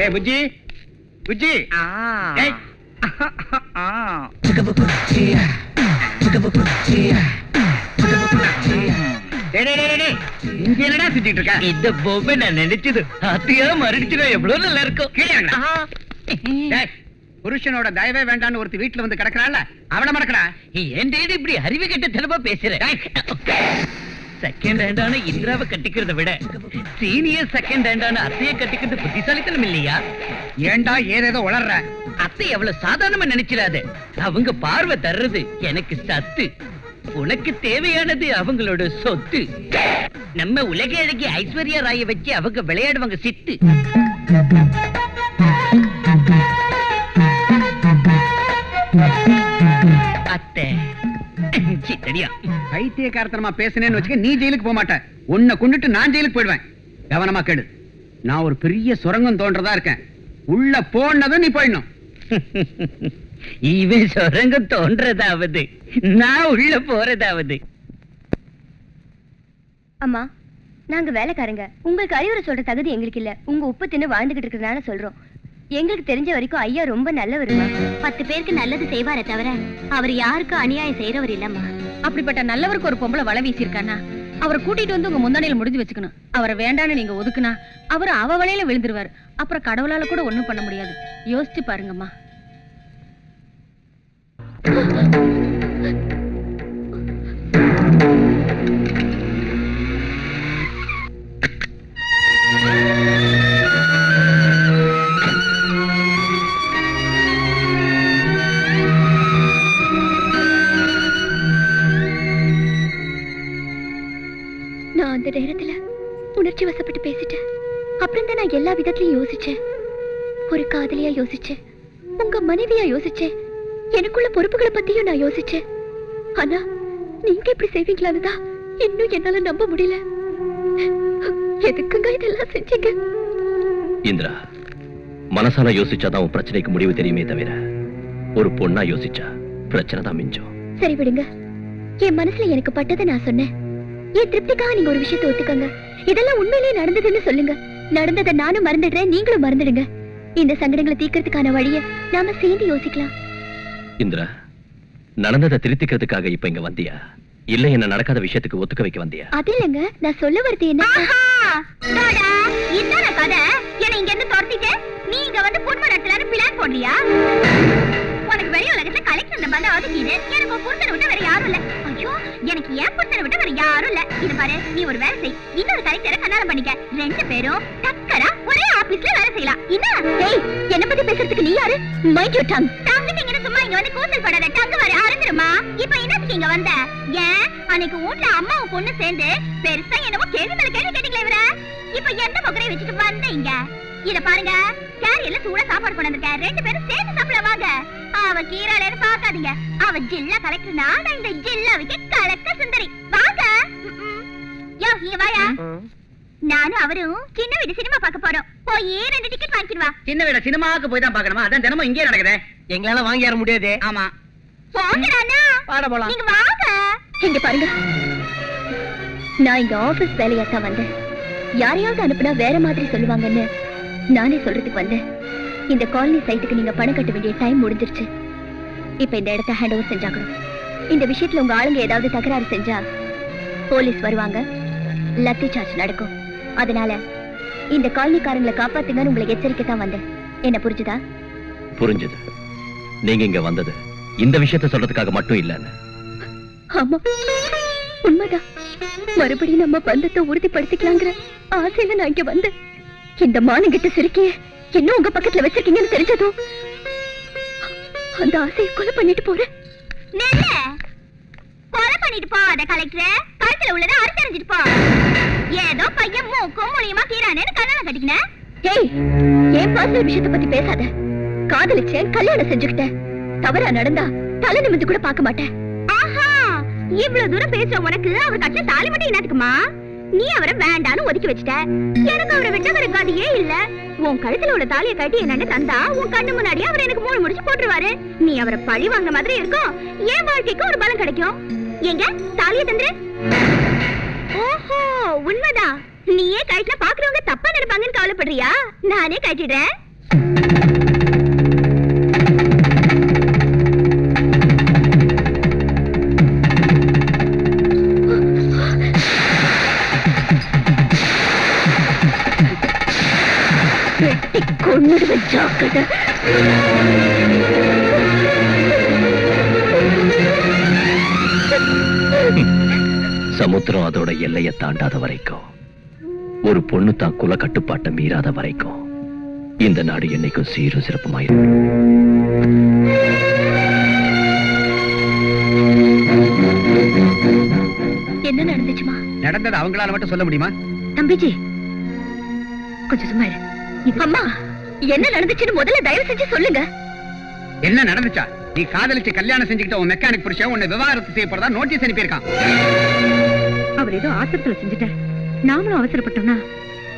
ஏய் புஜ்ஜி புஜ்ஜி ஏய் இங்க என்னடா சுத்திட்டு இருக்க? இந்த பொம்மை நான் நினைச்சது அத்தியா மறுடிச்சுனா எவ்வளவு நல்லா இருக்கும். புருஷனோட தயவே வேண்டான்னு ஒருத்தி வீட்டுல வந்து கிடக்குறாள், அவனை மறக்கடா. ஏன் இப்படி அறிவு கெட்ட தனமா பேசுற? செகண்ட் ஹேண்டான இந்திராவை கட்டிக்கிறத விட சீனியர் செகண்ட் ஹேண்டான அத்தையை கட்டிக்கிறது புத்திசாலித்தனம் இல்லையா? ஏண்டா ஏதேதோ வளர்ற? அத்தை எவ்வளவு சாதாரணமா நினைச்சிடாத. அவங்க பார்வை தர்றது எனக்கு சத்து, உனக்கு தேவையானது அவங்களோட சொத்து. நம்ம உலக அழகி ஐஸ்வர்யா ராயை வச்சு அவங்க விளையாடுவாங்க சித்து. அத்தை சித்தடியா பைத்தியக்காரத்தனமா பேசுனேன்னு வச்சுக்க, நீ ஜெயிலுக்கு போக மாட்ட. உன்னை கொண்டுட்டு நான் ஜெயிலுக்கு போயிடுவேன். கவனமா கேடு. நான் ஒரு பெரிய சுரங்கம் தோன்றதா இருக்கேன். உள்ள போனதும் நீ போயிடணும். இவன் சுரங்கம் தோன்றதாவது, நான் உள்ள போறதாவது. அம்மா, நாங்க வேலைக்காரங்க. உங்களுக்கு அறிவுரை சொல்ற தகுதி எங்களுக்கு இல்ல. உங்க உப்பு தின்னு வாழ்ந்துகிட்டு இருக்கிறதுனால சொல்றோம். எங்களுக்கு தெரிஞ்ச வரைக்கும் ஐயா ரொம்ப நல்லவருமா. 10 பேருக்கு நல்லது செய்வாரே தவிர அவர் யாருக்கும் அநியாயம் செய்யறவர் இல்லம்மா. அப்படிப்பட்ட நல்லவருக்கு ஒரு பொம்பளை வலை வீசியிருக்கானா, அவரை கூட்டிட்டு வந்து உங்க முந்தானையில முடிஞ்சு வச்சுக்கணும். அவரை வேண்டான்னு நீங்க ஒதுக்குனா அவர் அவ வலையில விழுந்துருவாரு. அப்புறம் கடவுளால கூட ஒண்ணும் பண்ண முடியாது. யோசிச்சு பாருங்கம்மா. நான் அந்த நேரத்துல உணர்ச்சி வசப்பட்டு பேசிட்டேன். அப்புறம் தான் நான் எல்லா விதத்திலையும் யோசிச்சேன். ஒரு காதலியா யோசிச்சேன், உங்க மனைவியா யோசிச்சேன், எனக்குள்ள பொறுப்புகளை பத்தியும் நான் யோசிச்சேன். ஆனா நீங்க இப்படி செய்வீங்களான்னு தான் இன்னும் என்னால நம்ப முடியல. எதுக்குங்க இதெல்லாம் செஞ்சீங்க? இந்திரா, மனசால யோசிச்சாதான் உன் பிரச்சனைக்கு முடிவு தெரியுமே தவிர ஒரு பொண்ணா யோசிச்சா பிரச்சனை தான் மிஞ்சம். சரி விடுங்க. என் மனசுல எனக்கு பட்டதை நான் சொன்னேன். என் திருப்திக்காக நீங்க ஒரு விஷயத்தை ஒத்துக்கங்க. இதெல்லாம் உண்மையிலேயே நடந்ததுன்னு சொல்லுங்க. நடந்ததை நானும் மறந்துடுறேன், நீங்களும் மறந்துடுங்க. இந்த சங்கடங்களை தீர்க்கிறதுக்கான வழியை நாம சேர்ந்து யோசிக்கலாம். இந்திரா, நடந்ததை திருத்திக்கிறதுக்காக இப்ப இங்க வந்தியா, இல்ல என்ன நடக்காத விஷயத்துக்கு ஒத்துக்க வைக்க வந்தியா? அது இல்லங்க, நான் சொல்ல வருது என்ன. என்ன கதை? என்ன இங்க இருந்து துரத்திட்டு நீ இங்க வந்து பொண்ணு நடத்தலான்னு பிளான் போடுறியா? உனக்கு வெளி உலகத்துல கலெக்ஷன் பந்தா ஒதுக்கிது. எனக்கு ஒரு புருஷனை விட்டு வேற யாரும் இல்ல. ஐயோ, எனக்கு ஏன் புருஷனை விட்டு வேற யாரும் இல்ல. இது பாரு, நீ ஒரு வேலை செய், இன்னொரு கலெக்டரை கல்யாணம் பண்ணிக்க. 2 பேரும் டக்கரா ஒரே ஆபீஸ்ல வேலை செய்யலாம். என்ன பத்தி பேசுறதுக்கு நீ யாரு? Mind you tongue. டங்குன்னு சும்மா இங்க வந்து கூந்தல் படாத. டங்கு வர அறந்துருமா? இப்ப என்னத்துக்கு இங்க வந்த? ஏன் அன்னைக்கு வீட்ல அம்மாவும் பொண்ணு சேர்ந்து பெருசா என்னமோ கேள்வி மேல கேள்வி கேட்டீங்களே இவர. இப்ப எந்த மொக்கரை வச்சுட்டு வந்த இங்க? இத பாருங்க, கேரியர்ல சூடா சாப்பாடு கொண்டு வந்திருக்கேன். 2 பேரும் சேர்ந்து சாப்பிட வாங்க. அவ கீராளேன்னு பாக்காதீங்க. அவ ஜில்லா கலெக்டர்னா, நான் இந்த ஜில்லாவுக்கு கலக்க சுந்தரி. வாங்க. யோ, இங்க வாயா. நானும் அவரும் சின்ன வீடு சினிமா பார்க்க போறோம். போய் 2 டிக்கெட் வாங்கிட்டு வா. சின்ன வீட சினிமாவுக்கு போய் தான் பார்க்கணுமா? அதான் தினமும் இங்கே நடக்குதே. எங்களால வாங்கி ஏற முடியாது. ஆமா, போங்கடானா. பாட போலாம். நீங்க வாங்க. இங்க பாருங்க, நான் இங்க ஆபீஸ் வேலையா தான் வந்தேன். யாரையாவது அனுப்புனா வேற மாதிரி சொல்லுவாங்கன்னு நானே சொல்றதுக்கு வந்தேன். இந்த காலனி சைட்டுக்கு நீங்க பணம் கட்ட வேண்டிய டைம் முடிஞ்சிருச்சு. இப்ப இந்த இடத்தை ஹேண்ட் ஓவர் செஞ்சாகணும். இந்த விஷயத்துல உங்க ஆளுங்க ஏதாவது தகராறு செஞ்சா போலீஸ் வருவாங்க, லத்தி சார்ஜ் நடக்கும். அதனால இந்த காலனிக்காரங்களை காப்பாத்துங்கன்னு உங்களை எச்சரிக்கை தான் வந்தேன். என்ன புரிஞ்சுதா? புரிஞ்சது. நீங்க இங்க வந்தது இந்த விஷயத்தை சொல்றதுக்காக மட்டும் இல்லன்னு. ஆமா, உண்மைதான். மறுபடியும் நம்ம பந்தத்தை உறுதிப்படுத்திக்கலாங்கிற ஆசையில நான் இங்க வந்தேன். இந்த மானங்கிட்ட சிரிக்கிய இன்னும் உங்க பக்கத்துல வச்சிருக்கீங்கன்னு தெரிஞ்சதும் அந்த ஆசையை கொலை பண்ணிட்டு போறேன். கொலை பண்ணிட்டு போவாத கலெக்டர். கழுத்துல உள்ளதை அறுத்தறிஞ்சிட்டு போ. ஏதோ பையன் மூக்கும் மூலியமா கீரானு கல்யாணம் கட்டிக்கினேன். ஏய், என் பர்சனல் விஷயத்தை பத்தி பேசாத. காதலிச்சேன், கல்யாணம் செஞ்சுக்கிட்டேன். தவறா நடந்தா தலை நிமிந்து கூட பார்க்க மாட்டேன். ஆஹா, இவ்வளவு தூரம் பேசுற உனக்கு அவர் கட்ச தாலி மட்டும் என்னத்துக்குமா? நீ அவரை வேண்டான்னு ஒதுக்கி வச்சிட்ட. எனக்கு அவரை விட்ட வேற கதியே இல்ல. உன் கழுத்துல உள்ள தாலியை கட்டி என்னன்னு தந்தா உன் கண்ணு முன்னாடியே அவர் எனக்கு 3 முடிச்சு போட்டுருவாரு. நீ அவரை பழி வாங்க மாதிரி இருக்கும். என் வாழ்க்கைக்கு ஒரு பலம் கிடைக்கும். எங்க தாலியை தந்துரு. ஓஹோ, உண்மைதான். நீயே கழுத்துல பாக்குறவங்க தப்பா நினைப்பாங்கன்னு கவலைப்படுறியா? நானே கட்டிடுறேன். கொன்னுடுவேன், ஜாக்கிரதை. சமுத்திரம் அதோட எல்லையை தாண்டாத வரைக்கும், ஒரு பொண்ணு தான் குல கட்டுப்பாட்டை மீறாத வரைக்கும் இந்த நாடு என்னைக்கும் சீரும் சிறப்புமாயிருக்கும். என்ன நடந்துச்சுமா? நடந்தது அவங்களால மட்டும் சொல்ல முடியுமா? தம்பிஜி கொஞ்சம் சும்மா இரு. அம்மா, என்ன நடந்துச்சுன்னு முதல்ல தயவு செஞ்சு சொல்லுங்க. என்ன நடந்துச்சா? நீ காதலிச்சு கல்யாணம் செஞ்சுக்கிட்ட உன் மெக்கானிக் புருஷன் உன்னை விவாகரத்து செய்யப்படுறதா நோட்டீஸ் அனுப்பியிருக்கான். அவர் ஏதோ ஆத்திரத்துல செஞ்சுட்டார். நாமளும் அவசரப்பட்டோம்னா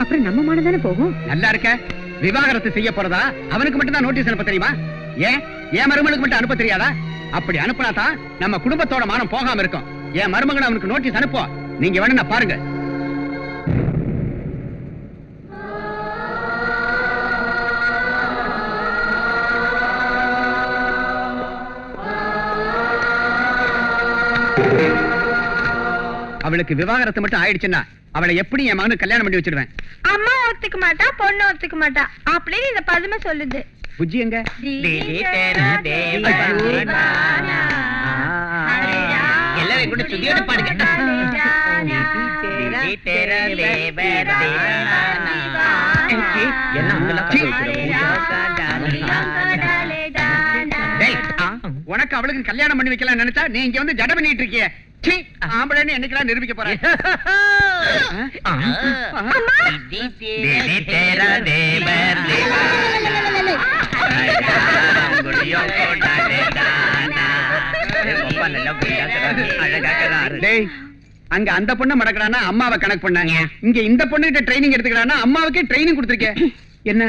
அப்புறம் நம்ம மானதானே போகும். நல்லா இருக்க. விவாகரத்து செய்ய போறதா அவனுக்கு மட்டும் தான் நோட்டீஸ் அனுப்ப தெரியுமா? ஏன் மருமகளுக்கு மட்டும் அனுப்ப தெரியாதா? அப்படி அனுப்புனாதான் நம்ம குடும்பத்தோட மானம் போகாம இருக்கும். என் மருமகன் அவனுக்கு நோட்டீஸ் அனுப்புவோம். நீங்க வேணும்னா பாருங்க. அவளுக்கு விவாகரத்து மட்டும் ஆயிடுச்சுன்னா அவளை எப்படி என் மகனுக்கு கல்யாணம் பண்ணி வச்சிருவேன். அம்மா ஒத்துக்க மாட்டா, பொண்ணு ஒத்துக்க மாட்டா அப்படின்னு இந்த பதுமை சொல்லுது. புஜ்ஜி எங்க? எல்லாரும் கூட சுதியோட பாடுங்க. உனக்கு அவளுக்கு கல்யாணம் பண்ணி வைக்கலாம் நினைச்சா நீ இங்க வந்து ஜட பண்ணிட்டு இருக்கிய. ஆம்பளைன்னு என்னைக்கெல்லாம் நிரூபிக்க போறேன். அங்க அந்த பொண்ணு மடக்கிறானா அம்மாவை கணக்கு பண்ணாங்க. இங்க இந்த பொண்ணு கிட்ட ட்ரைனிங் எடுத்துக்கிறானா அம்மாவுக்கே ட்ரைனிங் கொடுத்திருக்கேன். என்ன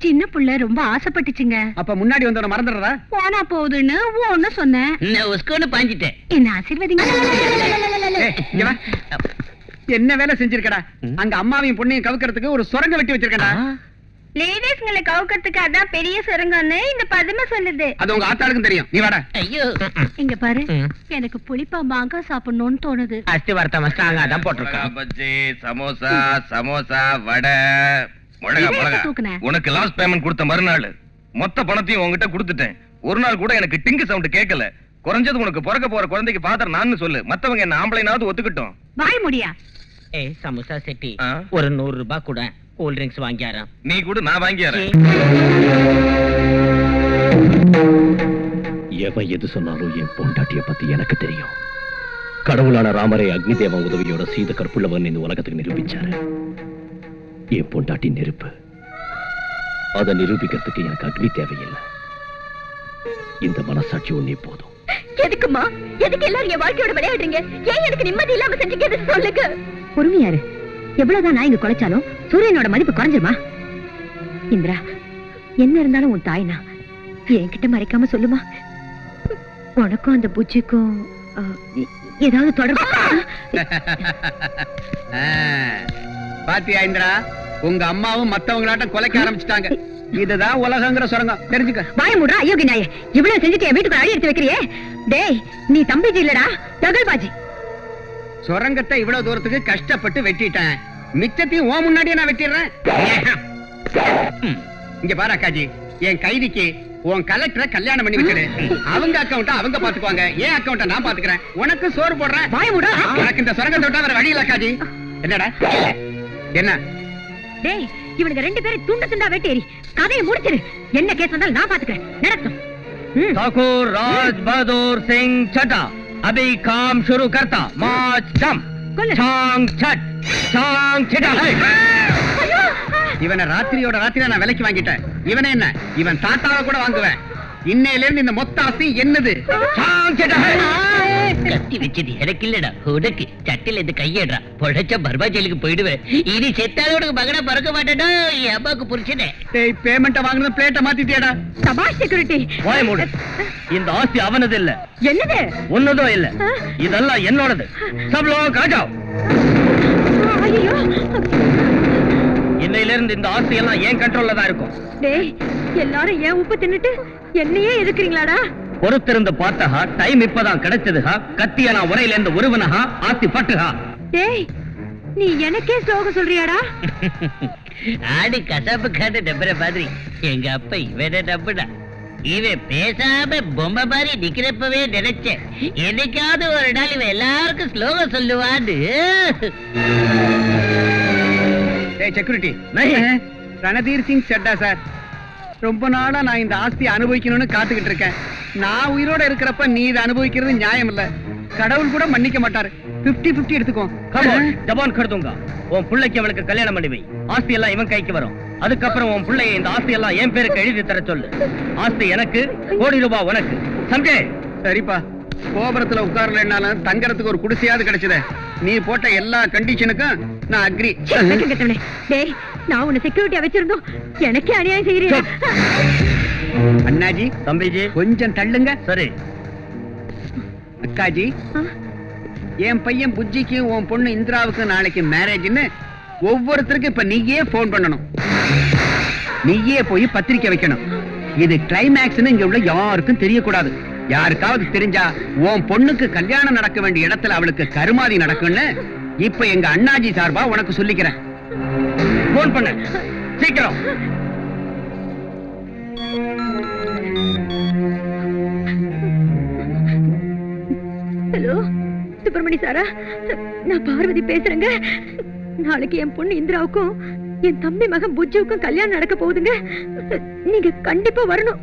சின்ன புள்ள ரொம்ப ஆசைப்பட்டுச்சுங்க. அப்ப முன்னாடி வந்தவன மறந்துடுறதா? போனா போகுதுன்னு ஒன்னு சொன்னேன். பாஞ்சிட்டேன். என்ன ஆசீர்வதிங்க. என்ன வேலை செஞ்சிருக்கடா? அங்க அம்மாவையும் பொண்ணையும் கவுக்கிறதுக்கு ஒரு சுரங்க வெட்டி வச்சிருக்கடா. லேடிஸ்ங்களை கவுக்கிறதுக்கு அதான் பெரிய சுரங்கம்னு இந்த பதுமை சொல்லுது. அது உங்க ஆத்தாளுக்கும் தெரியும். நீ வாடா. ஐயோ, இங்க பாரு, எனக்கு புளிப்பா மாங்காய் சாப்பிடணும்னு தோணுது. அஸ்தி வார்த்தை மஸ்டாங்க அதான் போட்டிருக்கோம். பஜ்ஜி, சமோசா, சமோசா, வடை, மிளகா, மிளகா. தூக்குனேன். உனக்கு லாஸ்ட் பேமெண்ட் கொடுத்த மறுநாள் மொத்த பணத்தையும் உன்கிட்ட கொடுத்துட்டேன். ஒரு நாள் கூட எனக்கு டிங்கு சவுண்ட் கேட்கல. குறைஞ்சது உனக்கு பிறக்க போற குழந்தைக்கு ஃபாதர் நான் சொல்லு. மத்தவங்க என்ன ஆம்பளைனாவது ஒத்துக்கிட்டோம். வாய் முடியா. சமோசா செட்டி ஒரு 100 ரூபாய் கூட கூல் ட்ரிங்க்ஸ் வாங்கியாரன். நீ கூட நான் வாங்கியாரன். எவன் எது சொன்னாலும் என் பொண்டாட்டிய பத்தி எனக்கு தெரியும். கடவுளான ராமரை அக்னி தேவன் உதவியோட சீத கற்புள்ளவன் இந்த உலகத்துக்கு நிரூபிச்சாரு. என் பொண்டாட்டி நெருப்பு. அதை நிரூபிக்கிறதுக்கு எனக்கு அக்னி தேவையில்லை. இந்த மனசாட்சி ஒன்னே போதும். எதுக்குமா? எதுக்கு எல்லாரும் என் வாழ்க்கையோட விளையாடுறீங்க? ஏன் எனக்கு நிம்மதி இல்லாம செஞ்சீங்க? சொல்லுங்க. பொறுமையாரு. எவ்வளவுதான் நான் இங்க குலைச்சாலும் சூரியனோட மதிப்பு குறைஞ்சிருமா? இந்திரா, என்ன இருந்தாலும் உன் தாய்னா என்கிட்ட மறைக்காம சொல்லுமா. உனக்கும் அந்த புஜ்ஜிக்கும் ஏதாவது தொடர்பு? பாத்தியா இந்திரா, உங்க அம்மாவும் மத்தவங்களாட்டம் கொலைக்க ஆரம்பிச்சுட்டாங்க. இதுதான் உலகங்கிற சுரங்கம். தெரிஞ்சுக்க. வாய மூடுறா அயோக்கிய நாயே. இவ்வளவு செஞ்சுட்டு என் வீட்டுக்கு அடி எடுத்து வைக்கிறியே. டேய், நீ தம்பிஜி இல்லடா, தகல்பாஜி. சுரங்கத்தை இவ்வளவு தூரத்துக்கு கஷ்டப்பட்டு வெட்டிட்டேன். மிச்சத்தையும் ஓ முன்னாடியே நான் வெட்டிடுறேன். இங்க பாரு அக்காஜி, என் கைதிக்கு உன் கலெக்டரை கல்யாணம் பண்ணி வச்சிடு. அவங்க அக்கௌண்ட அவங்க பாத்துக்குவாங்க, என் அக்கௌண்ட நான் பாத்துக்கிறேன். உனக்கு சோறு போடுறேன். வாய மூடா. உனக்கு இந்த சுரங்கத்தை விட்டா வேற வழி இல்ல அக்காஜி. என்னடா என்ன? டேய், இவனுக்கு 2 பேரும் துண்டு துண்டா வெட்டேறி கதையை முடிச்சிரு. என்ன கேஸ் வந்தாலும் நான் பாத்துக்கிறேன். நடக்கும். ठाकुर राज बहादुर सिंह छठा अभी काम शुरू करता. मार्च दम चांग छट चांग छिटा. இவனை ராத்திரியோட ராத்திரியா நான் விலைக்கு வாங்கிட்டேன். இவனை என்ன, இவன் தாத்தாவை கூட வாங்குவேன். இன்னையில இருந்து இந்த மொத்த ஆசை என்னது? चांग छिटा கத்தி வச்சது எனக்கு இல்லடா, உனக்கு சட்டில இது கையேடா. பொழைச்சா பர்பா ஜெயிலுக்கு போயிடுவேன். இனி செத்தாலோட மகனா பறக்க மாட்டேடா. என் அம்மாக்கு புரிச்சனே. டேய், பேமெண்ட்ட வாங்குன பிளேட்ட மாத்திட்டியடா. சபாஷ் செக்யூரிட்டி. வாய மூடு. இந்த ஆஸ்தி அவனது இல்ல. என்னது? ஒன்னதோ இல்ல. இதெல்லாம் என்னோடது. सब लोग आ जाओ. ஐயோ, இன்னையில இருந்து இந்த ஆஸ்தி எல்லாம் ஏன் கண்ட்ரோல்ல தான் இருக்கும். டேய் எல்லாரும் ஏன் உப்பு தின்னுட்டு என்னையே எதுக்குறீங்களாடா? பொறுத்திருந்து பார்த்தஹா, டைம் இப்பதான் கிடைச்சதுஹா, கத்திய நான் உரையில இருந்து ஒருவனஹா, ஆஸ்தி பட்டுஹா. டேய் நீ எனக்கே ஸ்லோகம் சொல்றியாடா? ஆடி கசாப்பு காட்டு டப்பர மாதிரி எங்க அப்பா இவன டப்புடா. இவன் பேசாம பொம்மை மாதிரி நிக்கிறப்பவே நினைச்சேன் என்னைக்காவது ஒரு நாள் இவன் எல்லாருக்கும் ஸ்லோகம் சொல்லுவான்னு. செக்யூரிட்டி ரணதீர் சிங் செட்டா சார், ரொம்ப நாளா நான் இந்த ஆஸ்தியை அனுபவிக்கணும்னு காத்துக்கிட்டு இருக்கேன். நான் உயிரோட இருக்கிறப்ப நீ இதை அனுபவிக்கிறது நியாயம் இல்ல. கடவுள் கூட மன்னிக்க மாட்டாரு. 50-50 எடுத்துக்கோ. ஜபான் கருதுங்க. உன் பிள்ளைக்கு அவளுக்கு கல்யாணம் பண்ணி வை. ஆஸ்தி எல்லாம் இவன் கைக்கு வரும். அதுக்கப்புறம் உன் பிள்ளைய இந்த ஆஸ்தி எல்லாம் என் பேருக்கு எழுதி தர சொல்லு. ஆஸ்தி எனக்கு, கோடி ரூபாய் உனக்கு. சம்ஜே? சரிப்பா, கோபுரத்துல உட்காரலன்னாலும் தங்கறதுக்கு ஒரு குடிசையாவது கிடைச்சதே. நீ போட்ட எல்லா கண்டிஷனுக்கும் நான் அக்ரி. டேய் நான் உன்னை செக்யூரிட்டியா வச்சிருந்தோம், எனக்கே அநியாயம் செய்யறியா? அண்ணாஜி, தம்பிஜி கொஞ்சம் தள்ளுங்க. சரி. அக்காஜி, என் பையன் புஜ்ஜிக்கு உன் பொண்ணு இந்திராவுக்கு நாளைக்கு மேரேஜ்னு ஒவ்வொருத்தருக்கும் இப்ப நீயே போன் பண்ணணும். நீயே போய் பத்திரிக்கை வைக்கணும். இது கிளைமேக்ஸ்னு இங்க உள்ள யாருக்கும் தெரியக்கூடாது. யாருக்காவது தெரிஞ்சா உன் பொண்ணுக்கு கல்யாணம் நடக்க வேண்டிய இடத்துல அவளுக்கு கருமாதி நடக்கும்னு இப்ப எங்க அண்ணாஜி சார்பா உனக்கு சொல்லிக்கிறேன். போன் பண்ண சீக்கிரம். ஹலோ சுப்பிரமணி சாரா, நான் பார்வதி பேசுறேங்க. நாளைக்கு என் பொண்ணு இந்திராவுக்கும் என் தம்பி மகன் புஜ்ஜுவுக்கும் கல்யாணம் நடக்க போகுதுங்க. நீங்க கண்டிப்பா வரணும்.